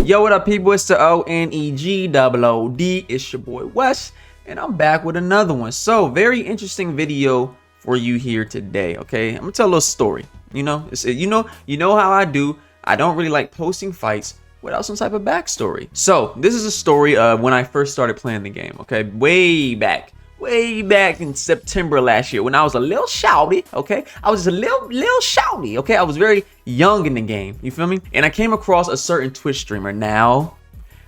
Yo, what up, people? It's the ONEGOOD. It's your boy Wes, and I'm back with another one. So, very interesting video for you here today. Okay, I'm gonna tell a little story. You know how I do. I don't really like posting fights without some type of backstory. So, this is a story of when I first started playing the game. Okay, way back in September last year when I was a little shouty. Okay, I was just a little shouty. Okay, I was very young in the game, you feel me? And I came across a certain Twitch streamer. Now,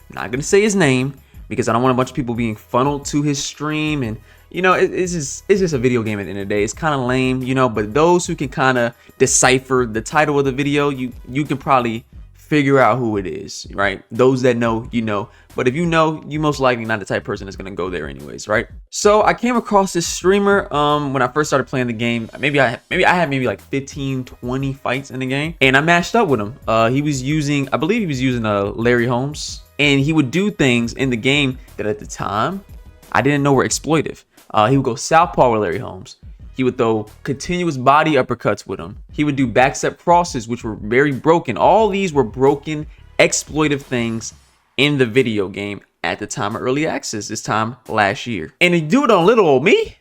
I'm not gonna say his name because I don't want a bunch of people being funneled to his stream, and you know, it's just a video game at the end of the day. It's kind of lame, you know, but those who can kind of decipher the title of the video, you can probably figure out who it is, right? Those that know, you know, but if you know, you most likely not the type of person that's gonna go there anyways, right? So I came across this streamer when I first started playing the game. Maybe I had like 15-20 fights in the game, and I matched up with him. He was using, I believe he was using Larry Holmes, and he would do things in the game that at the time I didn't know were exploitive. He would go southpaw with Larry Holmes. He would throw continuous body uppercuts with him. He would do backstep crosses, which were very broken. All these were broken, exploitive things in the video game at the time of early access, this time last year. And he do it on little old me.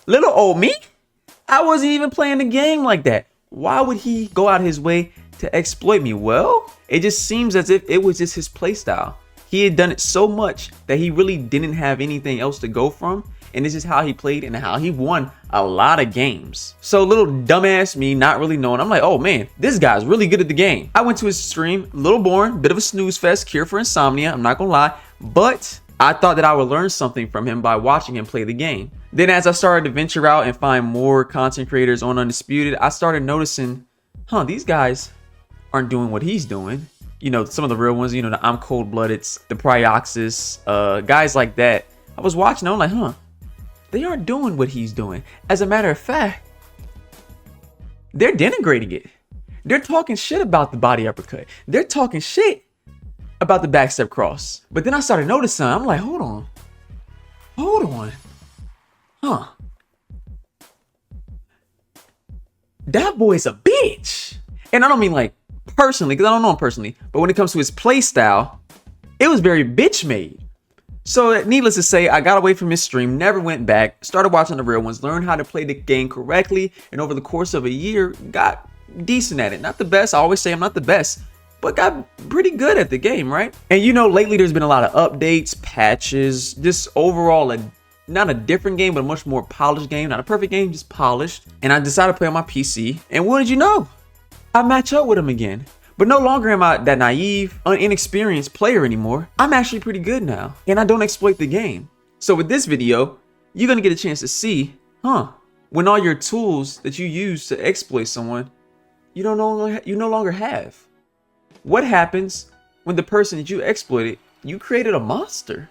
Little old me? I wasn't even playing the game like that. Why would he go out his way to exploit me? Well, it just seems as if it was just his playstyle. He had done it so much that he really didn't have anything else to go from. And this is how he played and how he won a lot of games. So little dumbass me, not really knowing, I'm like, oh man, this guy's really good at the game. I went to his stream, a little boring, bit of a snooze fest, cure for insomnia, I'm not gonna lie. But I thought that I would learn something from him by watching him play the game. Then as I started to venture out and find more content creators on Undisputed, I started noticing, these guys aren't doing what he's doing. You know, some of the real ones, you know, the I'm Cold-Bloodeds, the Pryoxis, guys like that. I was watching, I'm like, they aren't doing what he's doing. As a matter of fact, they're denigrating it. They're talking shit about the body uppercut. They're talking shit about the backstep cross. But then I started noticing, I'm like, hold on. That boy's a bitch. And I don't mean like personally, because I don't know him personally, but when it comes to his play style, it was very bitch made. So needless to say, I got away from his stream, never went back, started watching the real ones, learned how to play the game correctly, and over the course of a year, got decent at it. Not the best, I always say I'm not the best, but got pretty good at the game, right? And you know, lately there's been a lot of updates, patches, just overall not a different game, but a much more polished game. Not a perfect game, just polished. And I decided to play on my PC, and what did you know? I match up with him again. But no longer am I that naive, inexperienced player anymore. I'm actually pretty good now, and I don't exploit the game. So with this video, you're gonna get a chance to see, when all your tools that you use to exploit someone, you no longer have. What happens when the person that you exploited, you created a monster?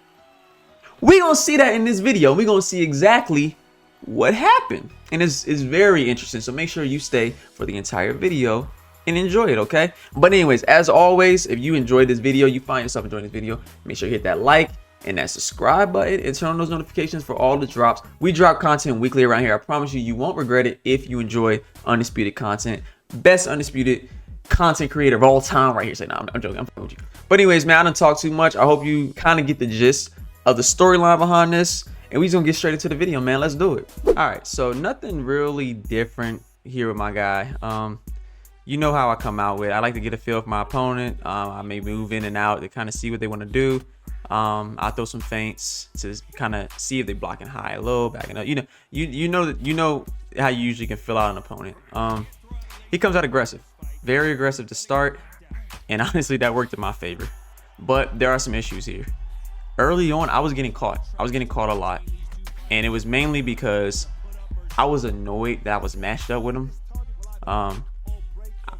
We gonna see that in this video. We gonna see exactly what happened, and it's very interesting. So make sure you stay for the entire video and enjoy it, okay? But anyways, as always, if you enjoyed this video, you find yourself enjoying this video, make sure you hit that like and that subscribe button and turn on those notifications for all the drops. We drop content weekly around here. I promise you, you won't regret it if you enjoy Undisputed content. Best Undisputed content creator of all time right here. Say, no, I'm joking, I'm fucking with you. But anyways, man, I didn't talk too much. I hope you kind of get the gist of the storyline behind this, and we just gonna get straight into the video, man. Let's do it. All right, so nothing really different here with my guy. You know how I come out with. I like to get a feel for my opponent. I may move in and out to kind of see what they want to do. I'll throw some feints to kind of see if they're blocking high, low, backing up. You know how you usually can fill out an opponent. He comes out aggressive, very aggressive to start, and honestly, that worked in my favor. But there are some issues here. Early on, I was getting caught. I was getting caught a lot, and it was mainly because I was annoyed that I was matched up with him.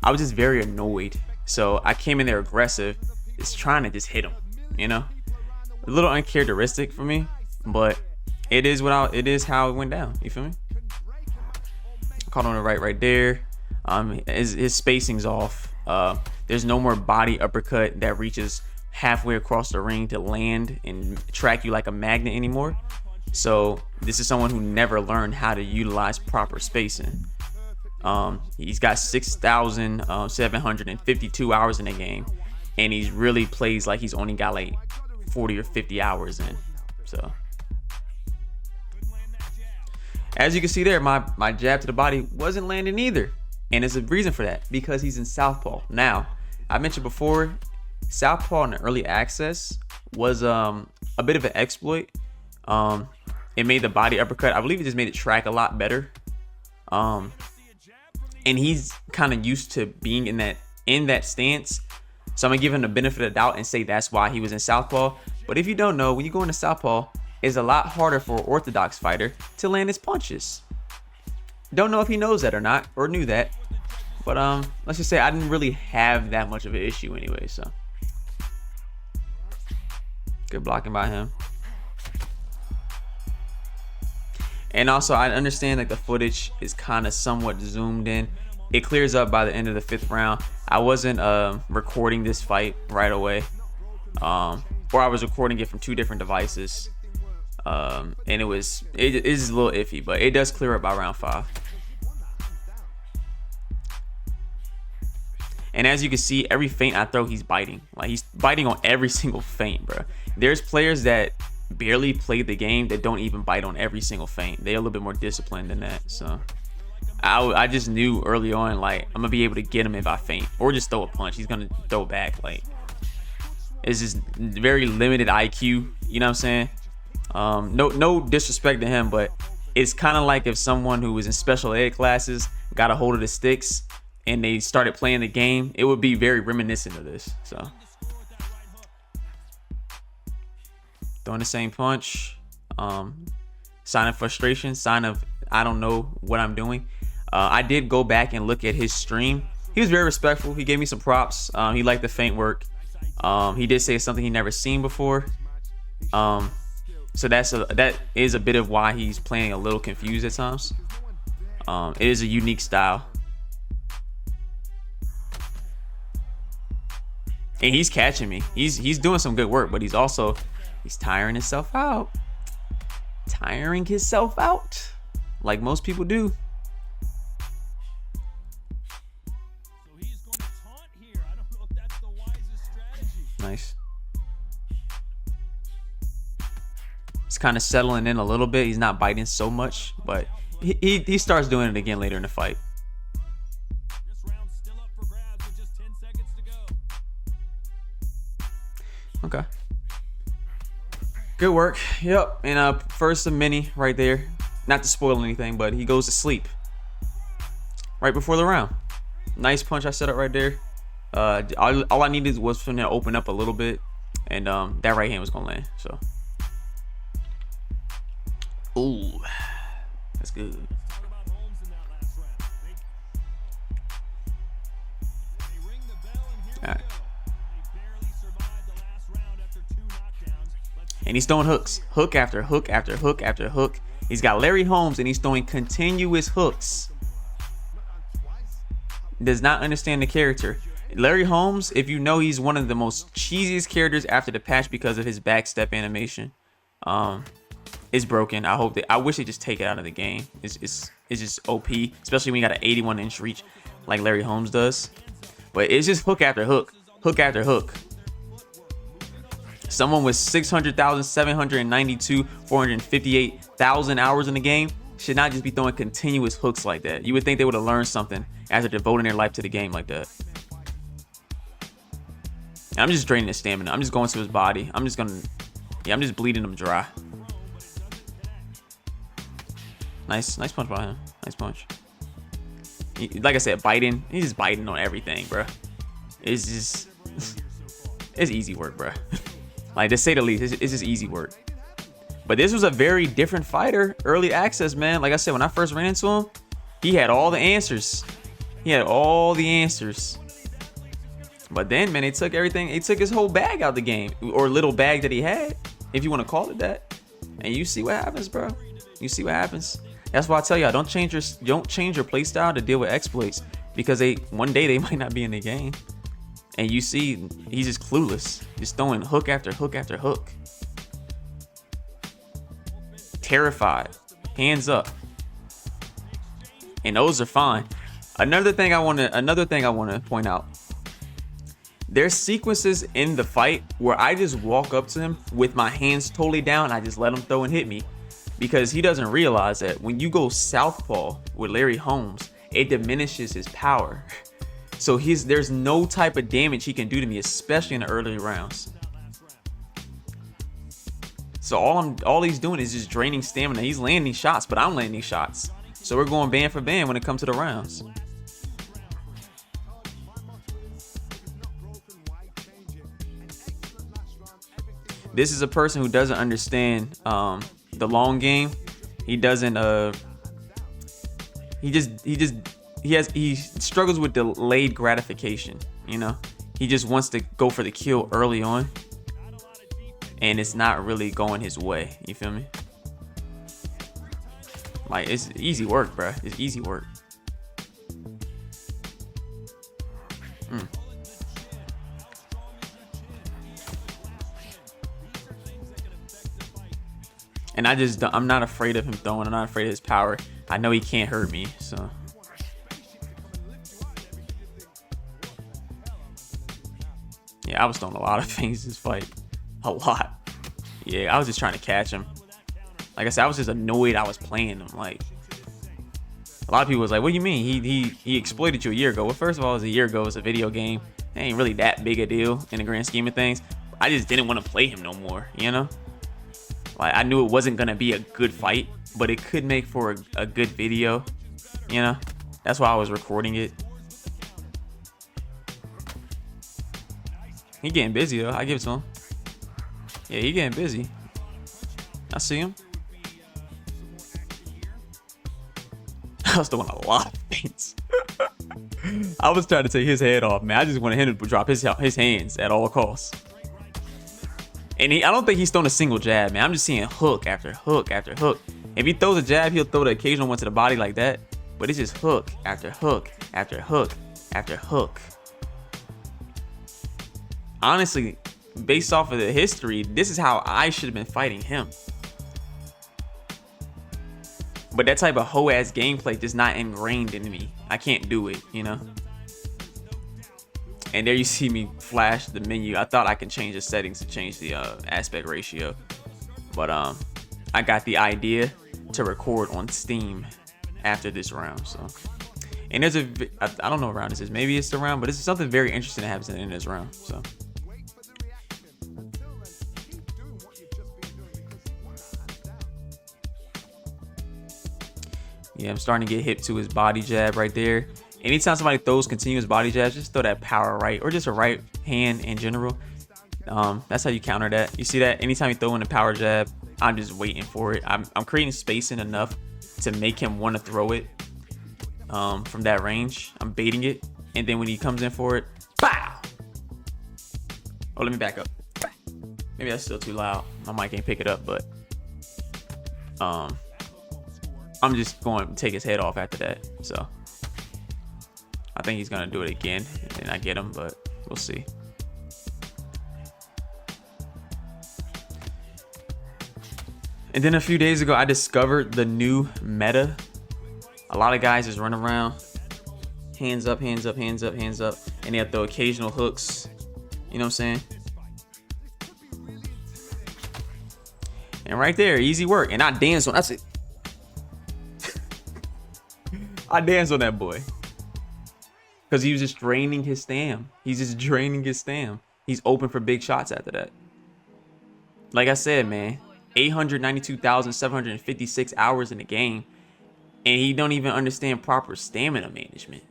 I was just very annoyed, so I came in there aggressive, just trying to just hit him. You know, a little uncharacteristic for me, but it is how it went down. You feel me? Caught on the right there. His spacing's off. There's no more body uppercut that reaches halfway across the ring to land and track you like a magnet anymore. So this is someone who never learned how to utilize proper spacing. He's got 6,752 hours in the game. and he really plays like he's only got like 40 or 50 hours in. So as you can see there, my jab to the body wasn't landing either, and there's a reason for that, because he's in southpaw. Now, I mentioned before, southpaw in the early access was a bit of an exploit. It made the body uppercut, I believe it just made it track a lot better. And he's kind of used to being in that stance, so I'm gonna give him the benefit of the doubt and say that's why he was in southpaw. But if you don't know, when you go into southpaw, it's a lot harder for an orthodox fighter to land his punches. Don't know if he knows that or not, or knew that, but let's just say I didn't really have that much of an issue anyway. So good blocking by him. And also, I understand that the footage is kind of somewhat zoomed in. It clears up by the end of the 5th round. I wasn't recording this fight right away, or I was recording it from 2 different devices, and it is a little iffy, but it does clear up by round 5. And as you can see, every feint I throw, he's biting. Like, he's biting on every single feint, bro. There's players that barely play the game that don't even bite on every single feint. They're a little bit more disciplined than that. So I just knew early on, like, I'm gonna be able to get him if I feint or just throw a punch. He's gonna throw back. Like, it's just very limited IQ, you know what I'm saying? No disrespect to him, but it's kind of like if someone who was in special ed classes got a hold of the sticks and they started playing the game, it would be very reminiscent of this. So throwing the same punch, sign of frustration, sign of I don't know what I'm doing. I did go back and look at his stream. He was very respectful. He gave me some props. He liked the feint work. He did say something he never seen before. So that is a bit of why he's playing a little confused at times. It is a unique style. And he's catching me. He's doing some good work, but he's tiring himself out. Tiring himself out, like most people do. Nice. He's kind of settling in a little bit. He's not biting so much, but he starts doing it again later in the fight. Okay. Good work. Yep. And first a mini right there. Not to spoil anything, but he goes to sleep right before the round. Nice punch I set up right there. All I needed was for him to open up a little bit, and that right hand was gonna land. So, ooh, that's good. All right. And he's throwing hooks, hook after hook after hook after hook. He's got Larry Holmes, and he's throwing continuous hooks. Does not understand the character. Larry Holmes, if you know, he's one of the most cheesiest characters after the patch because of his backstep animation. It's broken. I wish they just take it out of the game. It's just OP, especially when you got an 81-inch reach like Larry Holmes does. But it's just hook after hook, hook after hook. Someone with 600,792, 458,000 hours in the game should not just be throwing continuous hooks like that. You would think they would have learned something after devoting their life to the game like that. And I'm just draining his stamina. I'm just going to his body. I'm just bleeding him dry. Nice punch by him. Nice punch. Like I said, biting. He's just biting on everything, bro. It's just, it's easy work, bro. Like, to say the least, it's just easy work. But this was a very different fighter, early access, man. Like I said, when I first ran into him, he had all the answers. He had all the answers. But then, man, they took everything. They took his whole bag out the game, or little bag that he had, if you want to call it that. And you see what happens, bro. You see what happens. That's why I tell y'all, don't change your play style to deal with exploits, because one day they might not be in the game. And you see, he's just clueless, just throwing hook after hook after hook. Terrified, hands up, and those are fine. Another thing I want to point out. There's sequences in the fight where I just walk up to him with my hands totally down. I just let him throw and hit me, because he doesn't realize that when you go southpaw with Larry Holmes, it diminishes his power. So there's no type of damage he can do to me, especially in the early rounds. So all he's doing is just draining stamina. He's landing shots, but I'm landing shots. So we're going band for band when it comes to the rounds. This is a person who doesn't understand the long game. He doesn't he struggles with delayed gratification, you know? He just wants to go for the kill early on, and it's not really going his way. You feel me? Like, it's easy work, bro. It's easy work. And I'm not afraid of him throwing. I'm not afraid of his power. I know he can't hurt me, so. Yeah, I was throwing a lot of things this fight. A lot. Yeah, I was just trying to catch him. Like I said, I was just annoyed I was playing him. Like, a lot of people was like, what do you mean? He exploited you a year ago. Well, first of all, it was a year ago. It's a video game. It ain't really that big a deal in the grand scheme of things. I just didn't want to play him no more, you know? Like, I knew it wasn't going to be a good fight, but it could make for a good video, you know? That's why I was recording it. He getting busy, though. I give it to him. Yeah, he getting busy. I see him. I was doing a lot of things. I was trying to take his head off, man. I just wanted him to drop his hands at all costs. And I don't think he's thrown a single jab, man. I'm just seeing hook after hook after hook. If he throws a jab, he'll throw the occasional one to the body like that. But it's just hook after hook after hook after hook. Honestly, based off of the history, this is how I should have been fighting him. But that type of hoe-ass gameplay just not ingrained in me. I can't do it, you know? And there you see me flash the menu. I thought I can change the settings to change the aspect ratio. But I got the idea to record on Steam after this round. So, and there's I don't know what round this is. Maybe it's the round, but it's something very interesting that happens in this round. So. Yeah, I'm starting to get hip to his body jab right there. Anytime somebody throws continuous body jabs, just throw that power right, or just a right hand in general. That's how you counter that. You see that? Anytime you throw in a power jab, I'm just waiting for it. I'm creating spacing enough to make him want to throw it from that range. I'm baiting it, and then when he comes in for it, pow! Oh, let me back up. Maybe that's still too loud. My mic can't pick it up, but I'm just going to take his head off after that. So I think he's going to do it again, and then I get him, but we'll see. And then a few days ago, I discovered the new meta. A lot of guys just run around, hands up, hands up, hands up, hands up, and they have the occasional hooks. You know what I'm saying? And right there, easy work. And I dance on, that's it. I danced on that boy. Because he was just draining his stam. He's just draining his stam. He's open for big shots after that. Like I said, man, 892,756 hours in the game, and he don't even understand proper stamina management.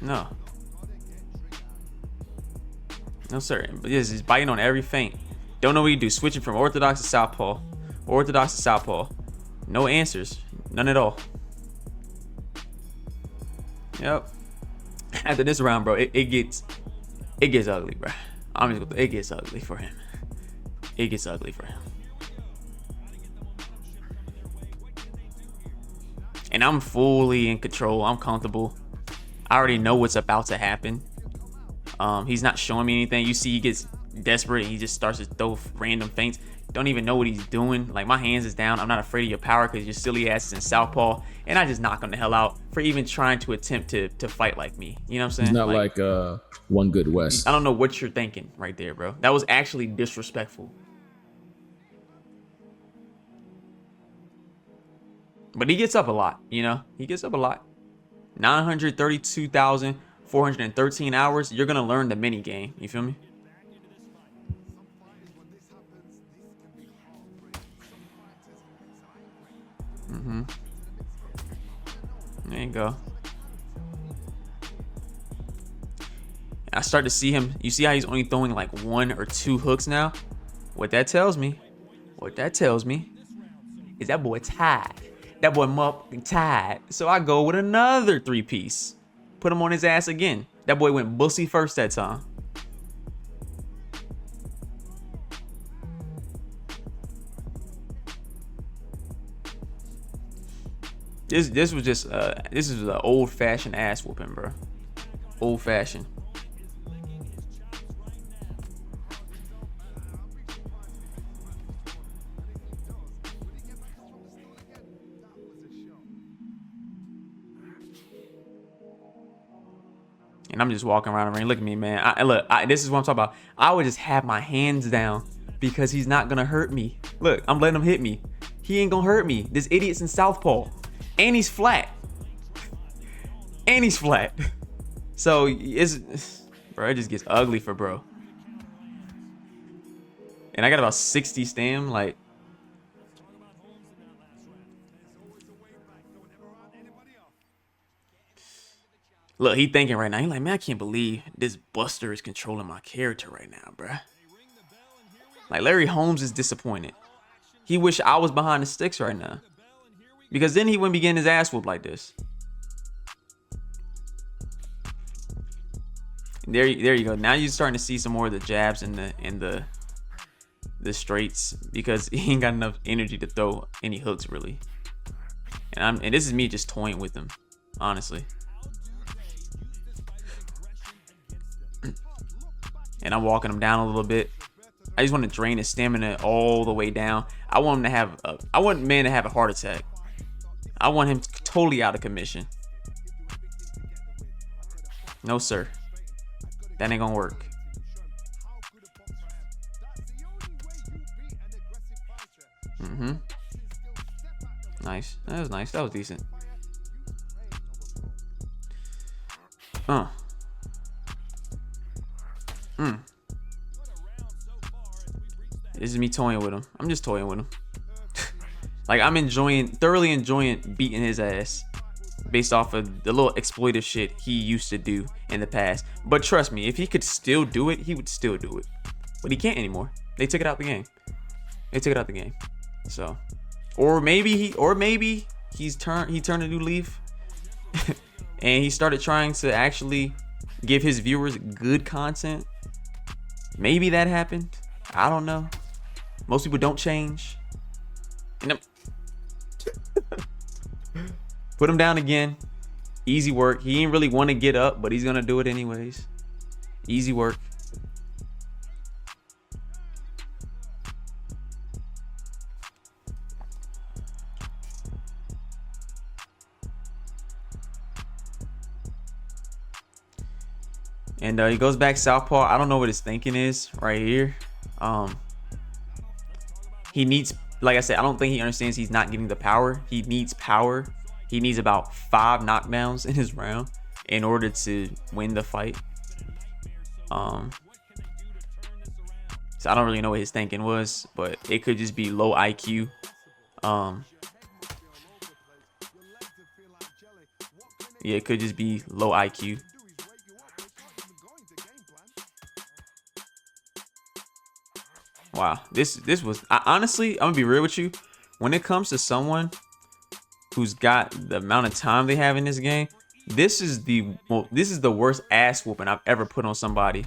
No. No, sir. But yes, he's biting on every feint. Don't know what you do. Switching from orthodox to southpaw. Orthodox to southpaw. No answers. None at all. Yep. After this round, bro, it gets ugly, bro. I'm just gonna, it gets ugly for him. It gets ugly for him. And I'm fully in control. I'm comfortable. I already know what's about to happen. He's not showing me anything. You see he gets desperate and he just starts to throw random feints. don't even know what he's doing. Like, my hands is down. I'm not afraid of your power because your silly ass is in southpaw, and I just knock him the hell out for even trying to attempt to fight like me. You know what I'm saying? He's not like OneGoodWes. I don't know what you're thinking right there, bro. That was actually disrespectful. But he gets up a lot, you know? He gets up a lot. 932,413 hours. You're going to learn the mini game. You feel me? There you go. I start to see him. You see how he's only throwing like 1 or 2 hooks now? What that tells me is that boy tired. That boy motherfucking tired. So I go with another 3-piece. Put him on his ass again. That boy went bussy first that time. This was just this is an old-fashioned ass whooping, bro. Old-fashioned. And I'm just walking around the ring. Look at me, man. Look, this is what I'm talking about. I would just have my hands down because he's not gonna hurt me. Look, I'm letting him hit me. He ain't gonna hurt me. This idiot's in southpaw, and he's flat. And he's flat. So bro, it just gets ugly for bro. And I got about 60 stam. Like, look, he thinking right now. He like, man, I can't believe this Buster is controlling my character right now, bruh. Like, Larry Holmes is disappointed. He wish I was behind the sticks right now, because then he wouldn't be getting his ass whooped like this. There you go. Now you're starting to see some more of the jabs and the straights, because he ain't got enough energy to throw any hooks really. And this is me just toying with him, honestly. And I'm walking him down a little bit. I just want to drain his stamina all the way down. I want him to have I want man to have a heart attack. I want him totally out of commission. No, sir. That ain't gonna work. Nice. That was nice. That was decent. This is me toying with him. I'm just toying with him. Like, I'm thoroughly enjoying beating his ass based off of the little exploitative shit he used to do in the past. But trust me, if he could still do it, he would still do it. But he can't anymore. They took it out the game. So, or maybe he turned a new leaf and he started trying to actually give his viewers good content. Maybe that happened. I don't know. Most people don't change. And put him down again. Easy work. He didn't really want to get up, but he's gonna do it anyways. Easy work. And he goes back southpaw. I don't know what his thinking is right here. He needs, like I said, I don't think he understands he's not getting the power. He needs power. He needs about 5 knockdowns in his round in order to win the fight. So I don't really know what his thinking was, but it could just be low IQ. Yeah, it could just be low IQ. Wow, this was, honestly, I'm gonna be real with you. When it comes to someone who's got the amount of time they have in this game, this is the worst ass whooping I've ever put on somebody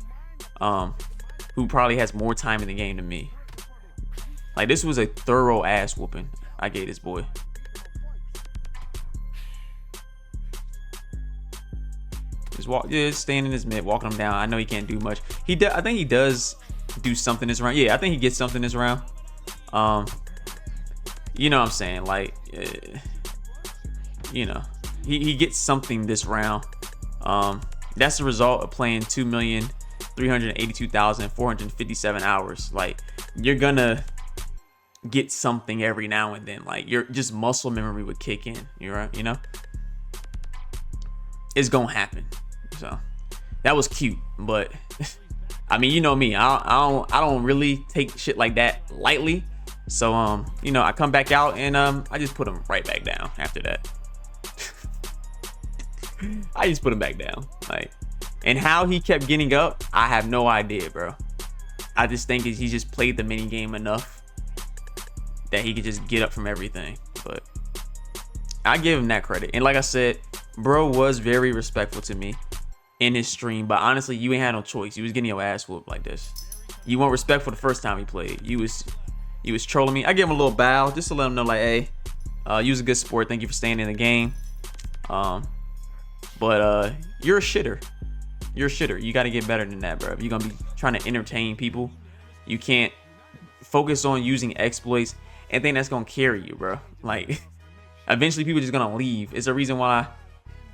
who probably has more time in the game than me. Like, this was a thorough ass whooping I gave this boy. Just staying in his mid, walking him down. I know he can't do much. I think he does do something this round. Yeah, I think he gets something this round. You know what I'm saying? Like, you know, he gets something this round. That's the result of playing 2,382,457 hours. Like, you're gonna get something every now and then. Like, your just muscle memory would kick in. You know, it's gonna happen. So that was cute, but I mean, you know me, I don't really take shit like that lightly. So you know, I come back out and I just put him right back down after that. I just put him back down. Like, and how he kept getting up, I have no idea, bro. I just think he just played the mini game enough that he could just get up from everything. But I give him that credit. And like I said, bro was very respectful to me in his stream, but honestly, you ain't had no choice. You was getting your ass whooped like this. You weren't respectful the first time he played. You was trolling me. I gave him a little bow just to let him know, like, hey, you was a good sport. Thank you for staying in the game. But you're a shitter. You're a shitter. You got to get better than that, bro. If you're gonna be trying to entertain people, you can't focus on using exploits and think that's gonna carry you, bro. Like, eventually people just gonna leave. It's the reason why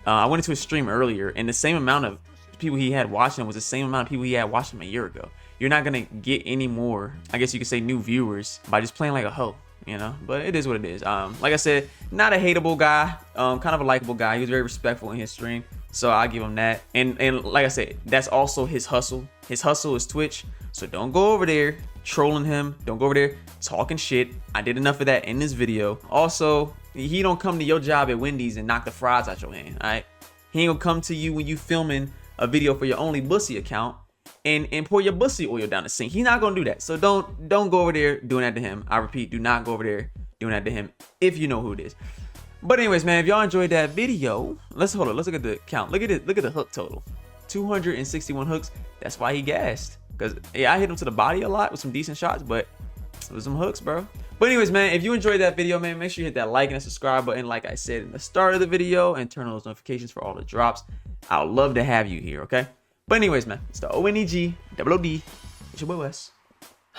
I went into his stream earlier, and the same amount of people he had watching was the same amount of people he had watching him a year ago. You're not gonna get any more, I guess you could say, new viewers by just playing like a hoe, you know. But it is what it is. Like I said, not a hateable guy, kind of a likable guy. He was very respectful in his stream, so I give him that. And like I said, that's also his hustle. His hustle is Twitch. So don't go over there trolling him. Don't go over there talking shit. I did enough of that in this video. Also, he don't come to your job at Wendy's and knock the fries out your hand. All right, he ain't gonna come to you when you filming a video for your Only Bussy account and pour your bussy oil down the sink. He's not gonna do that. So don't go over there doing that to him. I repeat, do not go over there doing that to him if you know who it is. But anyways, man, if y'all enjoyed that video, let's look at the count. Look at it. Look at the hook total. 261 hooks. That's why he gassed. Because yeah, I hit him to the body a lot with some decent shots, but it was some hooks, bro. But anyways, man, if you enjoyed that video, man, make sure you hit that like and that subscribe button, like I said in the start of the video, and turn on those notifications for all the drops. I would love to have you here, okay? But anyways, man, it's the ONEGWOD. It's your boy Wes.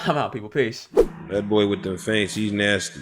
I'm out, people. Peace. That boy with them feints, he's nasty.